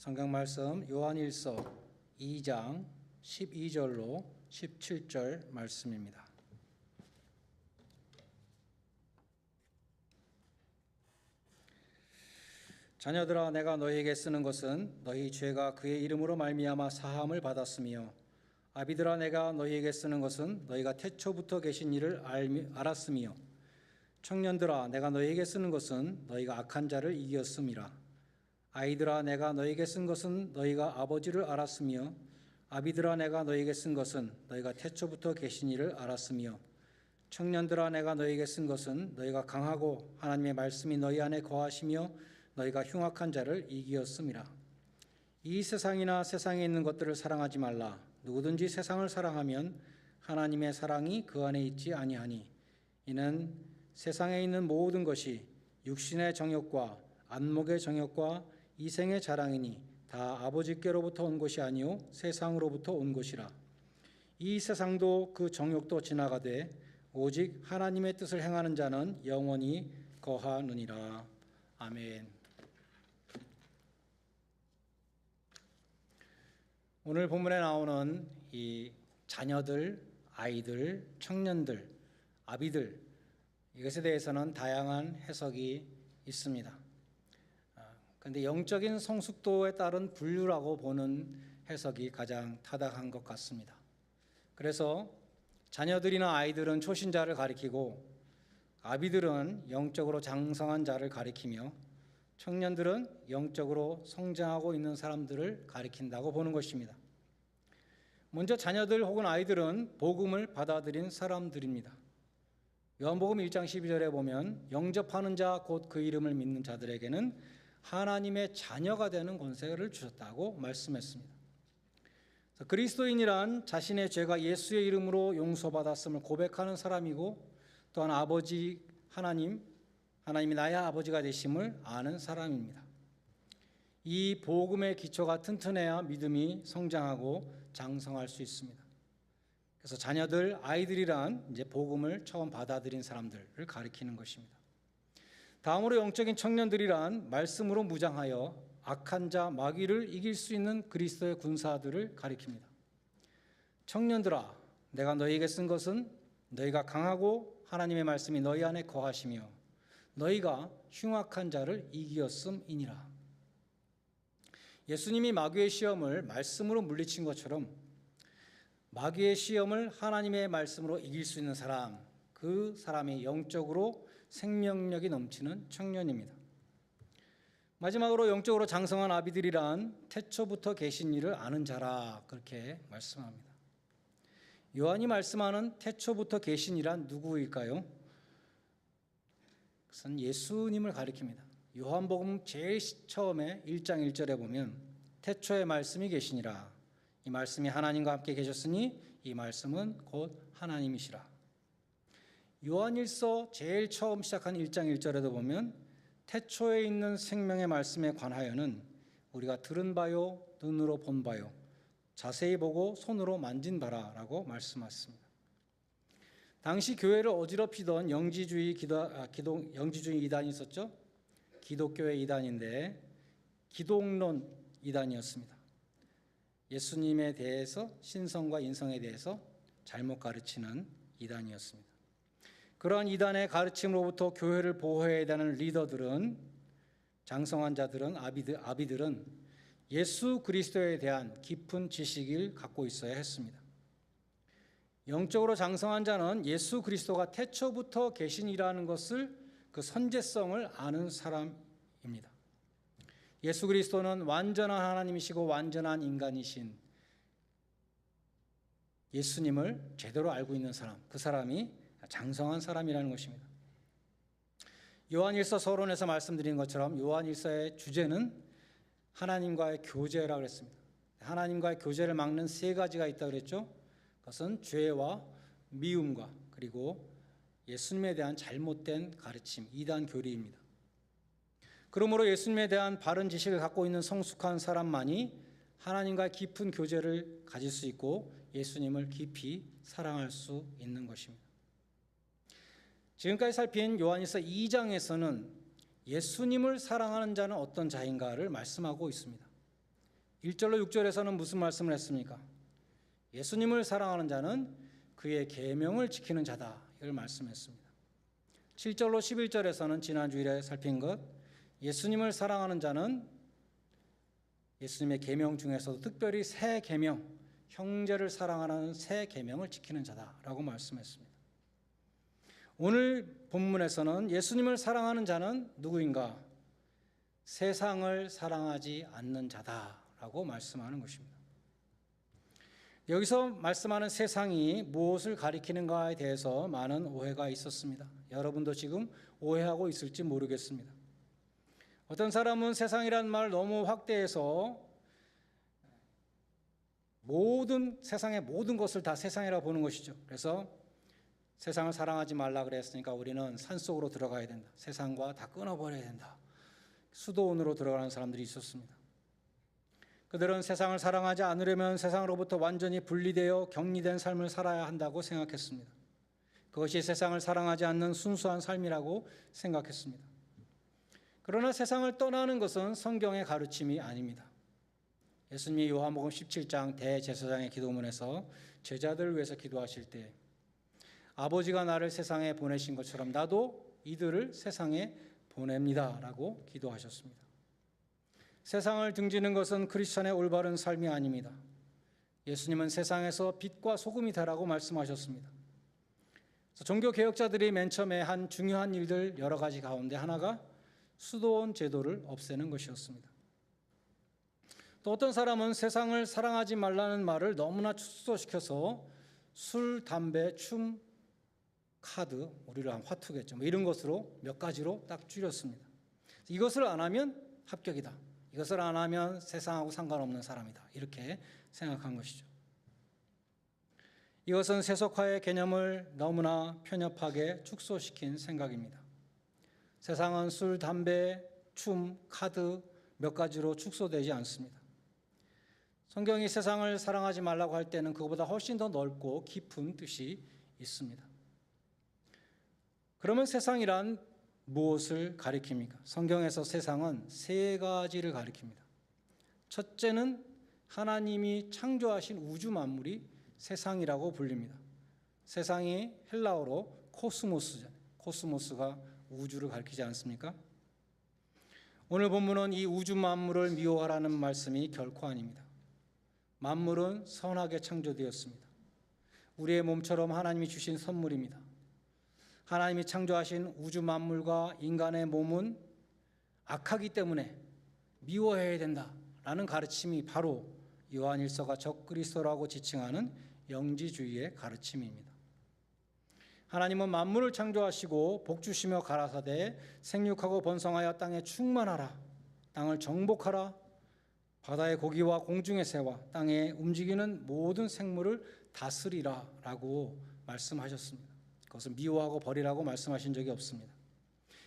성경 말씀 요한일서 2장 12절로 17절 말씀입니다. 자녀들아, 내가 너희에게 쓰는 것은 너희 죄가 그의 이름으로 말미암아 사함을 받았으며, 아비들아, 내가 너희에게 쓰는 것은 너희가 태초부터 계신 이를 알았으며, 청년들아, 내가 너희에게 쓰는 것은 너희가 악한 자를 이겼음이라. 아이들아, 내가 너희에게 쓴 것은 너희가 아버지를 알았으며, 아비들아, 내가 너희에게 쓴 것은 너희가 태초부터 계신 이를 알았으며, 청년들아, 내가 너희에게 쓴 것은 너희가 강하고 하나님의 말씀이 너희 안에 거하시며 너희가 흉악한 자를 이기었음이라. 이 세상이나 세상에 있는 것들을 사랑하지 말라. 누구든지 세상을 사랑하면 하나님의 사랑이 그 안에 있지 아니하니, 이는 세상에 있는 모든 것이 육신의 정욕과 안목의 정욕과 이생의 자랑이니 다 아버지께로부터 온 것이 아니요 세상으로부터 온 것이라. 이 세상도 그 정욕도 지나가되 오직 하나님의 뜻을 행하는 자는 영원히 거하느니라. 아멘. 오늘 본문에 나오는 이 자녀들, 아이들, 청년들, 아비들, 이것에 대해서는 다양한 해석이 있습니다. 그런데 영적인 성숙도에 따른 분류라고 보는 해석이 가장 타당한 것 같습니다. 그래서 자녀들이나 아이들은 초신자를 가리키고, 아비들은 영적으로 장성한 자를 가리키며, 청년들은 영적으로 성장하고 있는 사람들을 가리킨다고 보는 것입니다. 먼저 자녀들 혹은 아이들은 복음을 받아들인 사람들입니다. 요한복음 1장 12절에 보면 영접하는 자 곧 그 이름을 믿는 자들에게는 하나님의 자녀가 되는 권세를 주셨다고 말씀했습니다. 그리스도인이란 자신의 죄가 예수의 이름으로 용서받았음을 고백하는 사람이고, 또한 아버지 하나님이 나의 아버지가 되심을 아는 사람입니다. 이 복음의 기초가 튼튼해야 믿음이 성장하고 장성할 수 있습니다. 그래서 자녀들, 아이들이란 이제 복음을 처음 받아들인 사람들을 가리키는 것입니다. 다음으로 영적인 청년들이란 말씀으로 무장하여 악한 자 마귀를 이길 수 있는 그리스도의 군사들을 가리킵니다. 청년들아, 내가 너희에게 쓴 것은 너희가 강하고 하나님의 말씀이 너희 안에 거하시며 너희가 흉악한 자를 이기었음이니라. 예수님이 마귀의 시험을 말씀으로 물리친 것처럼 마귀의 시험을 하나님의 말씀으로 이길 수 있는 사람, 그 사람이 영적으로 생명력이 넘치는 청년입니다. 마지막으로 영적으로 장성한 아비들이란 태초부터 계신 이를 아는 자라, 그렇게 말씀합니다. 요한이 말씀하는 태초부터 계신 이란 누구일까요? 그것은 예수님을 가리킵니다. 요한복음 제일 처음에 1장 1절에 보면 태초에 말씀이 계시니라. 이 말씀이 하나님과 함께 계셨으니 이 말씀은 곧 하나님이시라. 요한일서 제일 처음 시작한 1장 1절에도 보면 태초에 있는 생명의 말씀에 관하여는 우리가 들은 바요 눈으로 본 바요 자세히 보고 손으로 만진 바라라고 말씀하셨습니다. 당시 교회를 어지럽히던 영지주의 이단이 있었죠. 기독교의 이단인데 기독론 이단이었습니다. 예수님에 대해서, 신성과 인성에 대해서 잘못 가르치는 이단이었습니다. 그러한 이단의 가르침으로부터 교회를 보호해야 되는 리더들은, 장성한 자들은, 아비들은 예수 그리스도에 대한 깊은 지식을 갖고 있어야 했습니다. 영적으로 장성한 자는 예수 그리스도가 태초부터 계신이라는 것을, 그 선제성을 아는 사람입니다. 예수 그리스도는 완전한 하나님이시고 완전한 인간이신 예수님을 제대로 알고 있는 사람, 그 사람이 장성한 사람이라는 것입니다. 요한일서 서론에서 말씀드린 것처럼 요한일서의 주제는 하나님과의 교제라고 그랬습니다. 하나님과의 교제를 막는 세 가지가 있다고 그랬죠. 그것은 죄와 미움과 그리고 예수님에 대한 잘못된 가르침, 이단 교리입니다. 그러므로 예수님에 대한 바른 지식을 갖고 있는 성숙한 사람만이 하나님과의 깊은 교제를 가질 수 있고 예수님을 깊이 사랑할 수 있는 것입니다. 지금까지 살핀 요한일서 2장에서는 예수님을 사랑하는 자는 어떤 자인가를 말씀하고 있습니다. 1절로 6절에서는 무슨 말씀을 했습니까? 예수님을 사랑하는 자는 그의 계명을 지키는 자다, 이걸 말씀했습니다. 7절로 11절에서는 지난 주일에 살핀 것, 예수님을 사랑하는 자는 예수님의 계명 중에서도 특별히 새 계명, 형제를 사랑하는 새 계명을 지키는 자다라고 말씀했습니다. 오늘 본문에서는 예수님을 사랑하는 자는 누구인가? 세상을 사랑하지 않는 자다라고 말씀하는 것입니다. 여기서 말씀하는 세상이 무엇을 가리키는가에 대해서 많은 오해가 있었습니다. 여러분도 지금 오해하고 있을지 모르겠습니다. 어떤 사람은 세상이라는 말을 너무 확대해서 세상의 모든 것을 다 세상이라고 보는 것이죠. 그래서 세상을 사랑하지 말라 그랬으니까 우리는 산속으로 들어가야 된다. 세상과 다 끊어버려야 된다. 수도원으로 들어가는 사람들이 있었습니다. 그들은 세상을 사랑하지 않으려면 세상으로부터 완전히 분리되어 격리된 삶을 살아야 한다고 생각했습니다. 그것이 세상을 사랑하지 않는 순수한 삶이라고 생각했습니다. 그러나 세상을 떠나는 것은 성경의 가르침이 아닙니다. 예수님이 요한복음 17장 대제사장의 기도문에서 제자들을 위해서 기도하실 때 아버지가 나를 세상에 보내신 것처럼 나도 이들을 세상에 보냅니다 라고 기도하셨습니다. 세상을 등지는 것은 크리스천의 올바른 삶이 아닙니다. 예수님은 세상에서 빛과 소금이 되라고 말씀하셨습니다. 종교개혁자들이 맨 처음에 한 중요한 일들 여러 가지 가운데 하나가 수도원 제도를 없애는 것이었습니다. 또 어떤 사람은 세상을 사랑하지 말라는 말을 너무나 축소시켜서 술, 담배, 춤, 카드, 우리를 한 화투겠죠. 이런 것으로 몇 가지로 딱 줄였습니다. 이것을 안 하면 합격이다. 이것을 안 하면 세상하고 상관없는 사람이다. 이렇게 생각한 것이죠. 이것은 세속화의 개념을 너무나 편협하게 축소시킨 생각입니다. 세상은 술, 담배, 춤, 카드 몇 가지로 축소되지 않습니다. 성경이 세상을 사랑하지 말라고 할 때는 그것보다 훨씬 더 넓고 깊은 뜻이 있습니다. 그러면 세상이란 무엇을 가리킵니까? 성경에서 세상은 세 가지를 가리킵니다. 첫째는 하나님이 창조하신 우주 만물이 세상이라고 불립니다. 세상이 헬라어로 코스모스잖아요. 코스모스가 우주를 가리키지 않습니까? 오늘 본문은 이 우주 만물을 미워하라는 말씀이 결코 아닙니다. 만물은 선하게 창조되었습니다. 우리의 몸처럼 하나님이 주신 선물입니다. 하나님이 창조하신 우주 만물과 인간의 몸은 악하기 때문에 미워해야 된다라는 가르침이 바로 요한일서가 적그리스도라고 지칭하는 영지주의의 가르침입니다. 하나님은 만물을 창조하시고 복주시며 가라사대 생육하고 번성하여 땅에 충만하라, 땅을 정복하라, 바다의 고기와 공중의 새와 땅에 움직이는 모든 생물을 다스리라 라고 말씀하셨습니다. 그것을 미워하고 버리라고 말씀하신 적이 없습니다.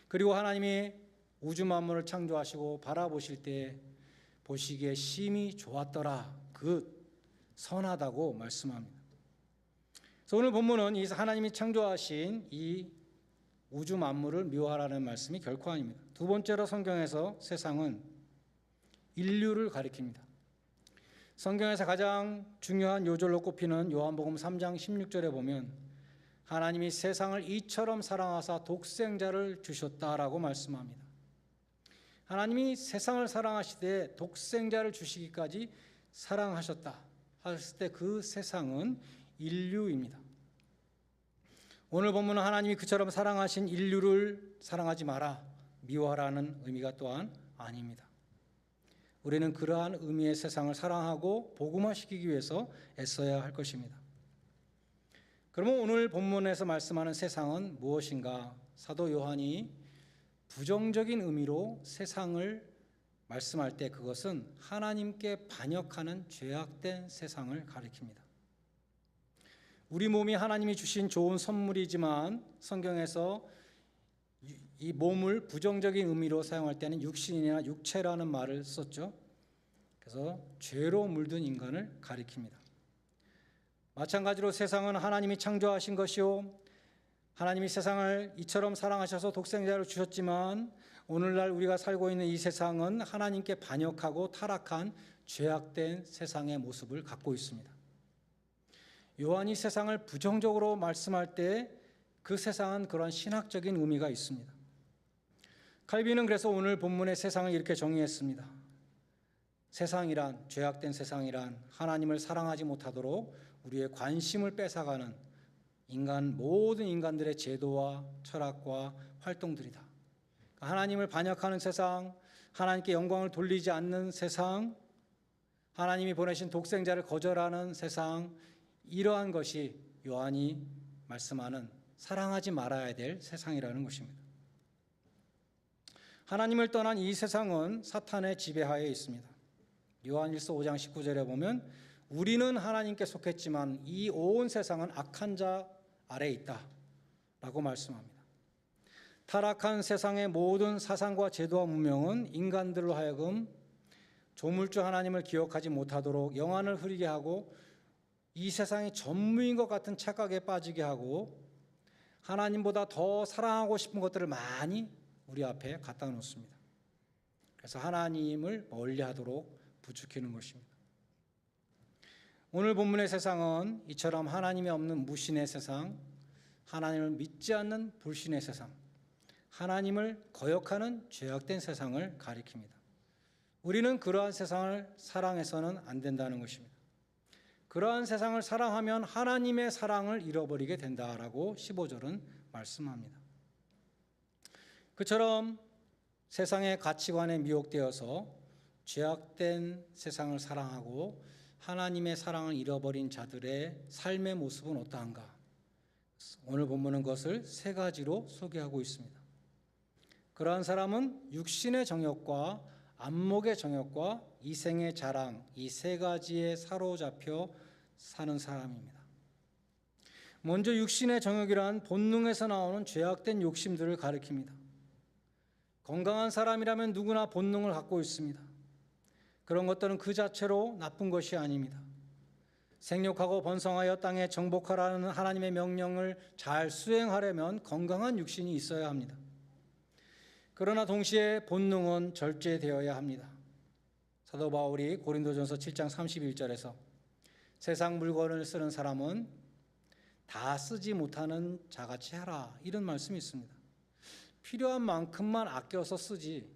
그리고 하나님이 우주 만물을 창조하시고 바라보실 때 보시기에 심히 좋았더라, 그 선하다고 말씀합니다. 그래서 오늘 본문은 이 하나님이 창조하신 이 우주 만물을 미워하라는 말씀이 결코 아닙니다. 두 번째로 성경에서 세상은 인류를 가리킵니다. 성경에서 가장 중요한 요절로 꼽히는 요한복음 3장 16절에 보면 하나님이 세상을 이처럼 사랑하사 독생자를 주셨다라고 말씀합니다. 하나님이 세상을 사랑하시되 독생자를 주시기까지 사랑하셨다 했을 때 그 세상은 인류입니다. 오늘 본문은 하나님이 그처럼 사랑하신 인류를 사랑하지 마라, 미워하라는 의미가 또한 아닙니다. 우리는 그러한 의미의 세상을 사랑하고 복음화시키기 위해서 애써야 할 것입니다. 그러면 오늘 본문에서 말씀하는 세상은 무엇인가? 사도 요한이 부정적인 의미로 세상을 말씀할 때 그것은 하나님께 반역하는 죄악된 세상을 가리킵니다. 우리 몸이 하나님이 주신 좋은 선물이지만 성경에서 이 몸을 부정적인 의미로 사용할 때는 육신이나 육체라는 말을 썼죠. 그래서 죄로 물든 인간을 가리킵니다. 마찬가지로 세상은 하나님이 창조하신 것이요, 하나님이 세상을 이처럼 사랑하셔서 독생자를 주셨지만 오늘날 우리가 살고 있는 이 세상은 하나님께 반역하고 타락한 죄악된 세상의 모습을 갖고 있습니다. 요한이 세상을 부정적으로 말씀할 때 그 세상은 그런 신학적인 의미가 있습니다. 칼빈은 그래서 오늘 본문의 세상을 이렇게 정의했습니다. 세상이란, 죄악된 세상이란 하나님을 사랑하지 못하도록 우리의 관심을 뺏어가는 모든 인간들의 제도와 철학과 활동들이다. 하나님을 반역하는 세상, 하나님께 영광을 돌리지 않는 세상, 하나님이 보내신 독생자를 거절하는 세상, 이러한 것이 요한이 말씀하는 사랑하지 말아야 될 세상이라는 것입니다. 하나님을 떠난 이 세상은 사탄의 지배하에 있습니다. 요한일서 5장 19절에 보면 우리는 하나님께 속했지만 이 온 세상은 악한 자 아래에 있다 라고 말씀합니다. 타락한 세상의 모든 사상과 제도와 문명은 인간들로 하여금 조물주 하나님을 기억하지 못하도록 영안을 흐리게 하고 이 세상이 전무인 것 같은 착각에 빠지게 하고 하나님보다 더 사랑하고 싶은 것들을 많이 우리 앞에 갖다 놓습니다. 그래서 하나님을 멀리하도록 부추기는 것입니다. 오늘 본문의 세상은 이처럼 하나님이 없는 무신의 세상, 하나님을 믿지 않는 불신의 세상, 하나님을 거역하는 죄악된 세상을 가리킵니다. 우리는 그러한 세상을 사랑해서는 안 된다는 것입니다. 그러한 세상을 사랑하면 하나님의 사랑을 잃어버리게 된다라고 15절은 말씀합니다. 그처럼 세상의 가치관에 미혹되어서 죄악된 세상을 사랑하고 하나님의 사랑을 잃어버린 자들의 삶의 모습은 어떠한가? 오늘 본문은 그것을 세 가지로 소개하고 있습니다. 그러한 사람은 육신의 정욕과 안목의 정욕과 이생의 자랑, 이 세 가지에 사로잡혀 사는 사람입니다. 먼저 육신의 정욕이란 본능에서 나오는 죄악된 욕심들을 가리킵니다. 건강한 사람이라면 누구나 본능을 갖고 있습니다. 그런 것들은 그 자체로 나쁜 것이 아닙니다. 생육하고 번성하여 땅에 정복하라는 하나님의 명령을 잘 수행하려면 건강한 육신이 있어야 합니다. 그러나 동시에 본능은 절제되어야 합니다. 사도 바울이 고린도전서 7장 31절에서 세상 물건을 쓰는 사람은 다 쓰지 못하는 자같이 하라, 이런 말씀이 있습니다. 필요한 만큼만 아껴서 쓰지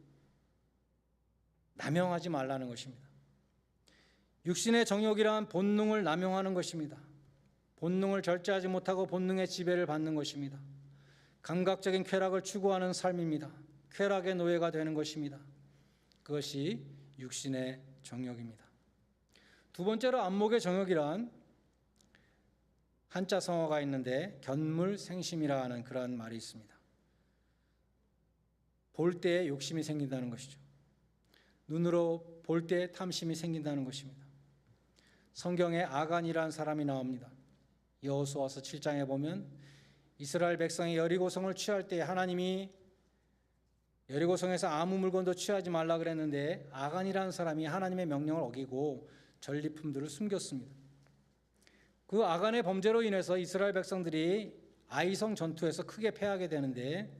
남용하지 말라는 것입니다. 육신의 정욕이란 본능을 남용하는 것입니다. 본능을 절제하지 못하고 본능의 지배를 받는 것입니다. 감각적인 쾌락을 추구하는 삶입니다. 쾌락의 노예가 되는 것입니다. 그것이 육신의 정욕입니다. 두 번째로 안목의 정욕이란 한자 성어가 있는데 견물생심이라 하는 그런 말이 있습니다. 볼 때에 욕심이 생긴다는 것이죠. 눈으로 볼 때 탐심이 생긴다는 것입니다. 성경에 아간이라는 사람이 나옵니다. 여호수아서 7장에 보면 이스라엘 백성이 여리고성을 취할 때 하나님이 여리고성에서 아무 물건도 취하지 말라 그랬는데 아간이라는 사람이 하나님의 명령을 어기고 전리품들을 숨겼습니다. 그 아간의 범죄로 인해서 이스라엘 백성들이 아이성 전투에서 크게 패하게 되는데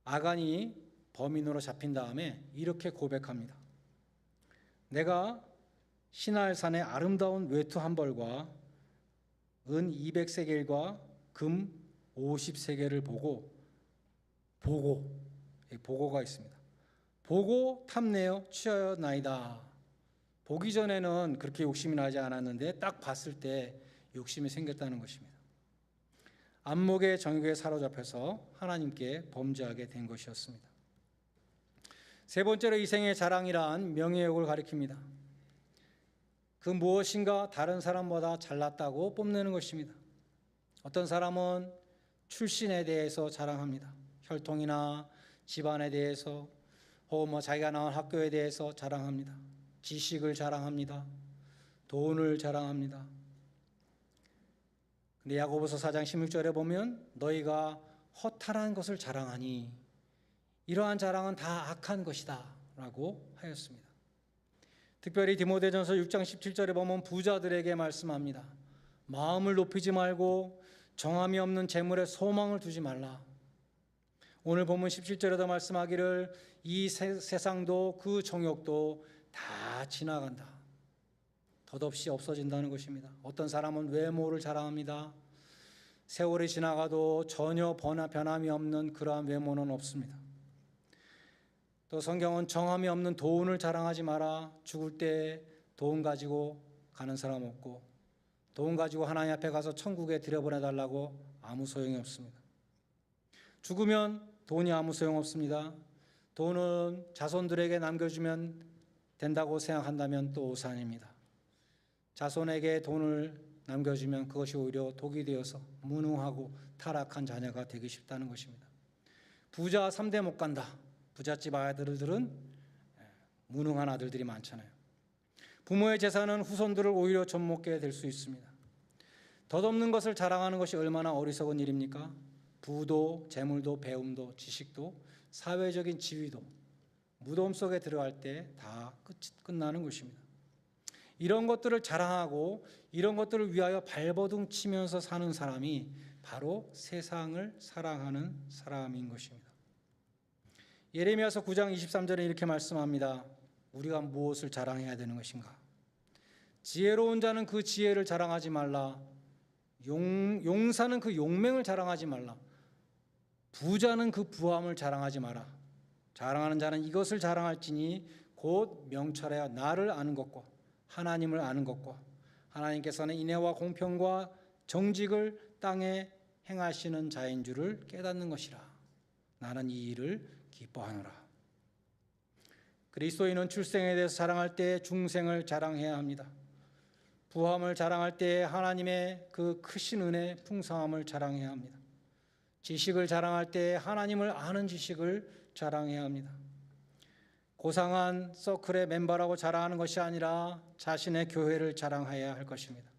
아간이 범인으로 잡힌 다음에 이렇게 고백합니다. 내가 시날산의 아름다운 외투 한 벌과 은 200세겔과 금 50세겔을 보고가 있습니다. 보고 탐내어 취하였나이다. 보기 전에는 그렇게 욕심이 나지 않았는데 딱 봤을 때 욕심이 생겼다는 것입니다. 안목의 정욕에 사로잡혀서 하나님께 범죄하게 된 것이었습니다. 세 번째로 이생의 자랑이란 명예욕을 가리킵니다. 그 무엇인가 다른 사람보다 잘났다고 뽐내는 것입니다. 어떤 사람은 출신에 대해서 자랑합니다. 혈통이나 집안에 대해서 혹은 자기가 나온 학교에 대해서 자랑합니다. 지식을 자랑합니다. 돈을 자랑합니다. 근데 야고보서 4장 16절에 보면 너희가 허탄한 것을 자랑하니 이러한 자랑은 다 악한 것이다 라고 하였습니다. 특별히 디모데전서 6장 17절에 보면 부자들에게 말씀합니다. 마음을 높이지 말고 정함이 없는 재물에 소망을 두지 말라. 오늘 본문 17절에도 말씀하기를 이 세상도 그 정욕도 다 지나간다. 덧없이 없어진다는 것입니다. 어떤 사람은 외모를 자랑합니다. 세월이 지나가도 전혀 변함이 없는 그러한 외모는 없습니다. 또 성경은 정함이 없는 돈을 자랑하지 마라. 죽을 때 돈 가지고 가는 사람 없고, 돈 가지고 하나님 앞에 가서 천국에 들여보내달라고 아무 소용이 없습니다. 죽으면 돈이 아무 소용 없습니다. 돈은 자손들에게 남겨주면 된다고 생각한다면 또 오산입니다. 자손에게 돈을 남겨주면 그것이 오히려 독이 되어서 무능하고 타락한 자녀가 되기 쉽다는 것입니다. 부자 3대 못 간다. 부잣집 아들들은 무능한 아들들이 많잖아요. 부모의 재산은 후손들을 오히려 젖먹게 될 수 있습니다. 덧없는 것을 자랑하는 것이 얼마나 어리석은 일입니까? 부도, 재물도, 배움도, 지식도, 사회적인 지위도 무덤 속에 들어갈 때 다 끝나는 것입니다. 이런 것들을 자랑하고 이런 것들을 위하여 발버둥 치면서 사는 사람이 바로 세상을 사랑하는 사람인 것입니다. 예레미야서 9장 23절에 이렇게 말씀합니다. 우리가 무엇을 자랑해야 되는 것인가? 지혜로운 자는 그 지혜를 자랑하지 말라. 용사는 그 용맹을 자랑하지 말라. 부자는 그 부함을 자랑하지 마라. 자랑하는 자는 이것을 자랑할지니 곧 명철하여 나를 아는 것과 하나님을 아는 것과 하나님께서는 인애와 공평과 정직을 땅에 행하시는 자인 줄을 깨닫는 것이라. 나는 이 일을 기뻐하노라. 그리스도인은 출생에 대해서 자랑할 때 중생을 자랑해야 합니다. 부함을 자랑할 때 하나님의 그 크신 은혜 풍성함을 자랑해야 합니다. 지식을 자랑할 때 하나님을 아는 지식을 자랑해야 합니다. 고상한 서클의 멤버라고 자랑하는 것이 아니라 자신의 교회를 자랑해야 할 것입니다.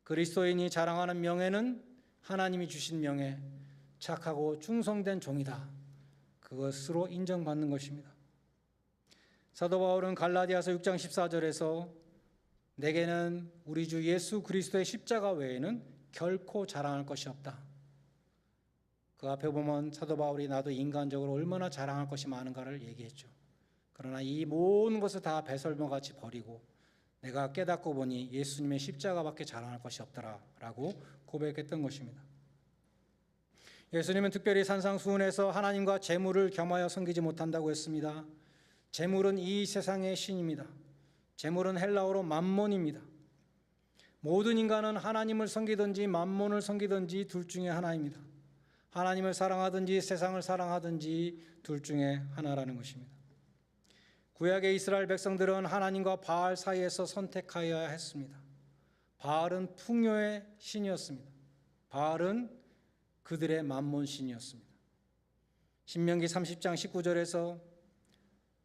그리스도인이 자랑하는 명예는 하나님이 주신 명예, 착하고 충성된 종이다. 그것으로 인정받는 것입니다. 사도 바울은 갈라디아서 6장 14절에서 내게는 우리 주 예수 그리스도의 십자가 외에는 결코 자랑할 것이 없다. 그 앞에 보면 사도 바울이 나도 인간적으로 얼마나 자랑할 것이 많은가를 얘기했죠. 그러나 이 모든 것을 다 배설물같이 버리고 내가 깨닫고 보니 예수님의 십자가밖에 자랑할 것이 없더라라고 고백했던 것입니다. 예수님은 특별히 산상수훈에서 하나님과 재물을 겸하여 섬기지 못한다고 했습니다. 재물은 이 세상의 신입니다. 재물은 헬라어로 맘몬입니다. 모든 인간은 하나님을 섬기든지 맘몬을 섬기든지 둘 중에 하나입니다. 하나님을 사랑하든지 세상을 사랑하든지 둘 중에 하나라는 것입니다. 구약의 이스라엘 백성들은 하나님과 바알 사이에서 선택하여야 했습니다. 바알은 풍요의 신이었습니다. 바알은 그들의 맘몬 신이었습니다. 신명기 30장 19절에서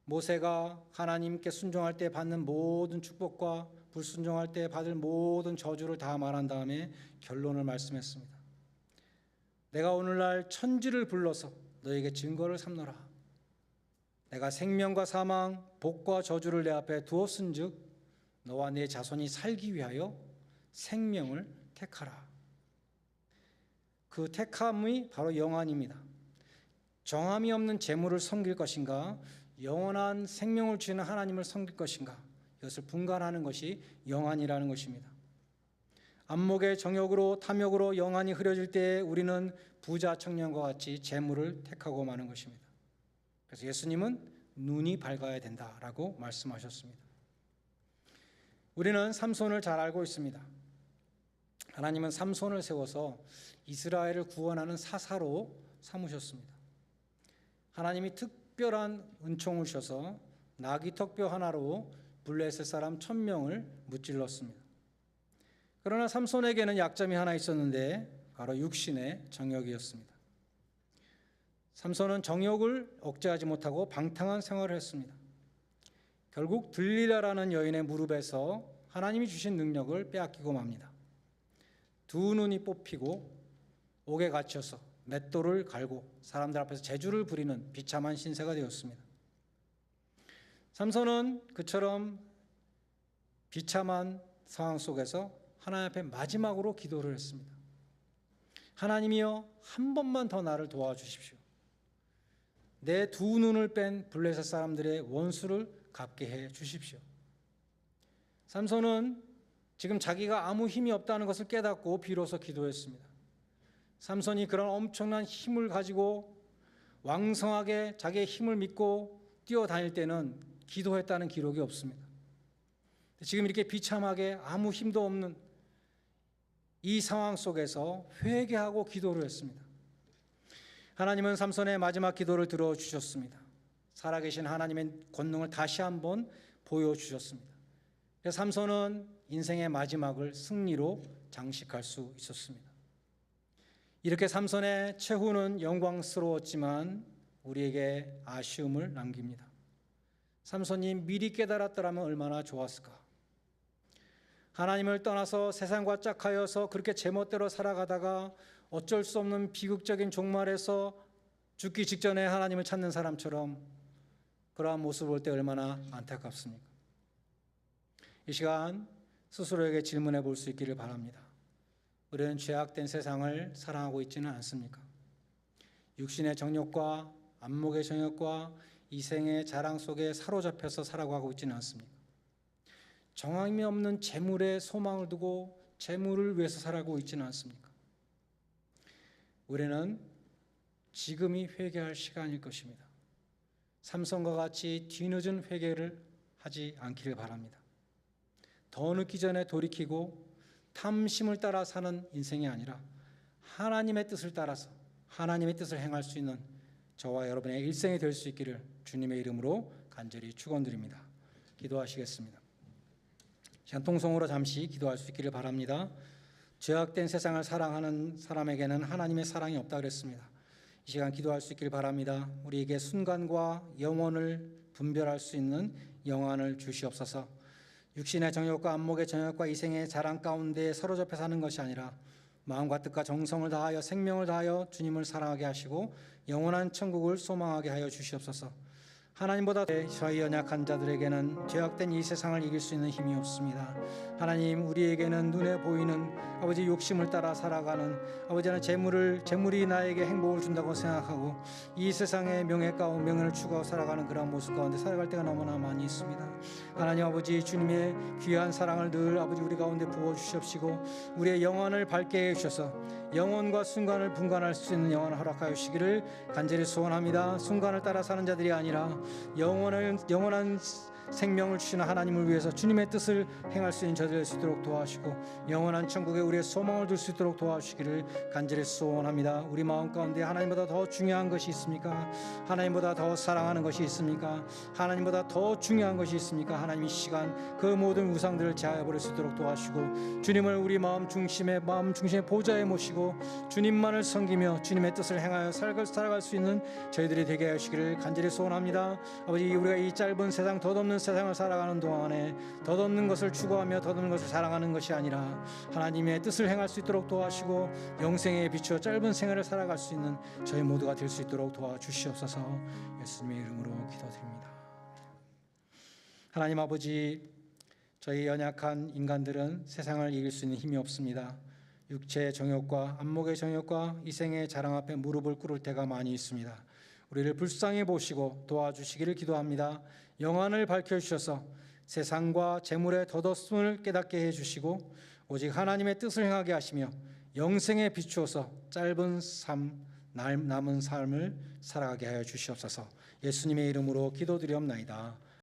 모세가 하나님께 순종할 때 받는 모든 축복과 불순종할 때 받을 모든 저주를 다 말한 다음에 결론을 말씀했습니다. 내가 오늘날 천지를 불러서 너에게 증거를 삼노라. 내가 생명과 사망, 복과 저주를 내 앞에 두었은즉 너와 네 자손이 살기 위하여 생명을 택하라. 그 택함이 바로 영안입니다. 정함이 없는 재물을 섬길 것인가, 영원한 생명을 주시는 하나님을 섬길 것인가, 이것을 분간하는 것이 영안이라는 것입니다. 안목의 정욕으로 탐욕으로 영안이 흐려질 때 우리는 부자 청년과 같이 재물을 택하고 마는 것입니다. 그래서 예수님은 눈이 밝아야 된다라고 말씀하셨습니다. 우리는 삼손을 잘 알고 있습니다. 하나님은 삼손을 세워서 이스라엘을 구원하는 사사로 삼으셨습니다. 하나님이 특별한 은총을 주셔서 나귀 턱뼈 하나로 블레셋 사람 1000명을 무찔렀습니다. 그러나 삼손에게는 약점이 하나 있었는데 바로 육신의 정욕이었습니다. 삼손은 정욕을 억제하지 못하고 방탕한 생활을 했습니다. 결국 들릴라라는 여인의 무릎에서 하나님이 주신 능력을 빼앗기고 맙니다. 두 눈이 뽑히고 옥에 갇혀서 맷돌을 갈고 사람들 앞에서 재주를 부리는 비참한 신세가 되었습니다. 삼손은 그처럼 비참한 상황 속에서 하나님 앞에 마지막으로 기도를 했습니다. 하나님이여, 한 번만 더 나를 도와주십시오. 내 두 눈을 뺀 블레셋 사람들의 원수를 갚게 해 주십시오. 삼손은 지금 자기가 아무 힘이 없다는 것을 깨닫고 비로소 기도했습니다. 삼손이 그런 엄청난 힘을 가지고 왕성하게 자기의 힘을 믿고 뛰어다닐 때는 기도했다는 기록이 없습니다. 지금 이렇게 비참하게 아무 힘도 없는 이 상황 속에서 회개하고 기도를 했습니다. 하나님은 삼손의 마지막 기도를 들어주셨습니다. 살아계신 하나님의 권능을 다시 한번 보여주셨습니다. 그래서 삼손은 인생의 마지막을 승리로 장식할 수 있었습니다. 이렇게 삼손의 최후는 영광스러웠지만 우리에게 아쉬움을 남깁니다. 삼손이 미리 깨달았더라면 얼마나 좋았을까. 하나님을 떠나서 세상과 짝하여서 그렇게 제멋대로 살아가다가 어쩔 수 없는 비극적인 종말에서 죽기 직전에 하나님을 찾는 사람처럼 그러한 모습을 볼 때 얼마나 안타깝습니까? 이 시간 스스로에게 질문해 볼 수 있기를 바랍니다. 우리는 죄악된 세상을 사랑하고 있지는 않습니까? 육신의 정욕과 안목의 정욕과 이생의 자랑 속에 사로잡혀서 살아가고 있지는 않습니까? 정함이 없는 재물에 소망을 두고 재물을 위해서 살아가고 있지는 않습니까? 우리는 지금이 회개할 시간일 것입니다. 삼손과 같이 뒤늦은 회개를 하지 않기를 바랍니다. 더 늦기 전에 돌이키고 탐심을 따라 사는 인생이 아니라 하나님의 뜻을 따라서 하나님의 뜻을 행할 수 있는 저와 여러분의 일생이 될 수 있기를 주님의 이름으로 간절히 축원드립니다. 기도하시겠습니다. 시간 통성으로 잠시 기도할 수 있기를 바랍니다. 죄악된 세상을 사랑하는 사람에게는 하나님의 사랑이 없다 그랬습니다. 이 시간 기도할 수 있기를 바랍니다. 우리에게 순간과 영혼을 분별할 수 있는 영안을 주시옵소서. 육신의 정욕과 안목의 정욕과 이생의 자랑 가운데 사로잡혀 사는 것이 아니라 마음과 뜻과 정성을 다하여 생명을 다하여 주님을 사랑하게 하시고 영원한 천국을 소망하게 하여 주시옵소서. 하나님보다 저희 연약한 자들에게는 죄악된 이 세상을 이길 수 있는 힘이 없습니다. 하나님, 우리에게는 눈에 보이는 아버지 욕심을 따라 살아가는 아버지는 재물이 나에게 행복을 준다고 생각하고 이 세상의 명예가 명예를 추구하고 살아가는 그런 모습 가운데 살아갈 때가 너무나 많이 있습니다. 하나님 아버지, 주님의 귀한 사랑을 늘 아버지 우리 가운데 부어 주시옵시고 우리의 영혼을 밝게 해 주셔서 영혼과 순간을 분간할 수 있는 영혼을 허락하여 주시기를 간절히 소원합니다. 순간을 따라 사는 자들이 아니라 영원한 생명을 주시는 하나님을 위해서 주님의 뜻을 행할 수 있는 저들 될 수 있도록 도와주시고 영원한 천국에 우리의 소망을 둘 수 있도록 도와주시기를 간절히 소원합니다. 우리 마음 가운데 하나님보다 더 중요한 것이 있습니까? 하나님보다 더 사랑하는 것이 있습니까? 하나님보다 더 중요한 것이 있습니까? 하나님, 이 시간 그 모든 우상들을 제하여 버릴 수 있도록 도와주시고 주님을 우리 마음 중심의 보좌에 모시고 주님만을 섬기며 주님의 뜻을 행하여 살아갈 수 있는 저희들이 되게 하시기를 간절히 소원합니다. 아버지, 우리가 이 짧은 세상, 덧없는 세상을 살아가는 동안에 덧없는 것을 추구하며 덧없는 것을 사랑하는 것이 아니라 하나님의 뜻을 행할 수 있도록 도와주시고 영생에 비추어 짧은 생애를 살아갈 수 있는 저희 모두가 될 수 있도록 도와주시옵소서. 예수님의 이름으로 기도드립니다. 하나님 아버지, 저희 연약한 인간들은 세상을 이길 수 있는 힘이 없습니다. 육체의 정욕과 안목의 정욕과 이생의 자랑 앞에 무릎을 꿇을 때가 많이 있습니다. 우리를 불쌍히 보시고 도와주시기를 기도합니다. 영안을 밝혀주셔서 세상과 재물의 덧없음을 깨닫게 해주시고 오직 하나님의 뜻을 행하게 하시며 영생에 비추어서 짧은 남은 삶을 살아가게 하여 주시옵소서. 예수님의 이름으로 기도드리옵나이다.